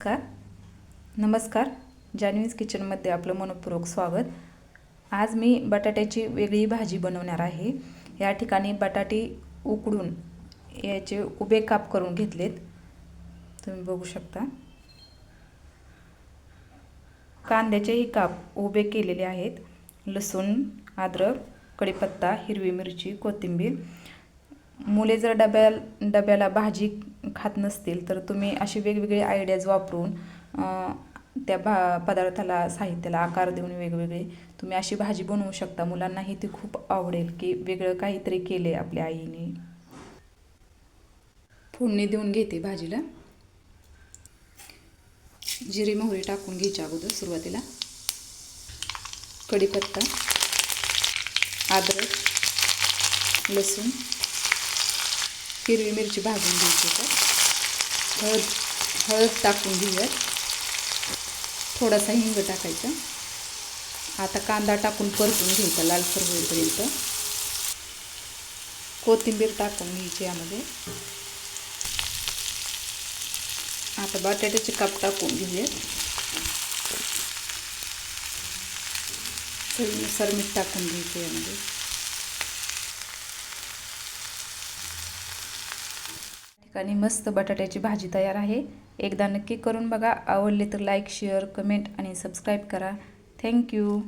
नमस्कार जान्हवीज किचनमध्ये आपलं मनपूर्वक स्वागत। आज मी बटाट्याची वेगळी भाजी बनवणार आहे। या ठिकाणी बटाटे उकडून याचे उभे काप करून घेतलेत, तुम्ही बघू शकता। कांद्याचेही काप उभे केलेले आहेत। लसूण, अद्रक, कढीपत्ता, हिरवी मिरची, कोथिंबीर। मुले जर डब्याला भाजी खात नसतील तर तुम्ही अशी वेगवेगळे आयडियाज वापरून त्या पदार्थाला साहित्याला आकार देऊन वेगवेगळे तुम्ही अशी भाजी बनवू शकता। मुलांनाही ती खूप आवडेल की वेगळं काहीतरी केले आपल्या आईने। फोडणी देऊन घेते भाजीला। जिरी मोहरी टाकून घ्यायची अगोदर सुरुवातीला। कढीपत्ता, अद्रक, लसूण, हिरवी मिरची भाजून घ्यायची। हळद टाकून घेऊयात। थोडासा हिंग टाकायचा। आता कांदा टाकून परतून घ्यायचा लालसर होईपर्यंत। कोथिंबीर टाकून घ्यायची यामध्ये। आता बटाट्याचे काप टाकून घेऊयात। चवीनुसार मीठ टाकून घ्यायचं यामध्ये। ठिकाणी मस्त बटाट्याची भाजी तयार आहे। एकदा नक्की करून बघा। आवडले तर लाईक, शेअर, कमेंट आणि सबस्क्राईब करा। थँक्यू।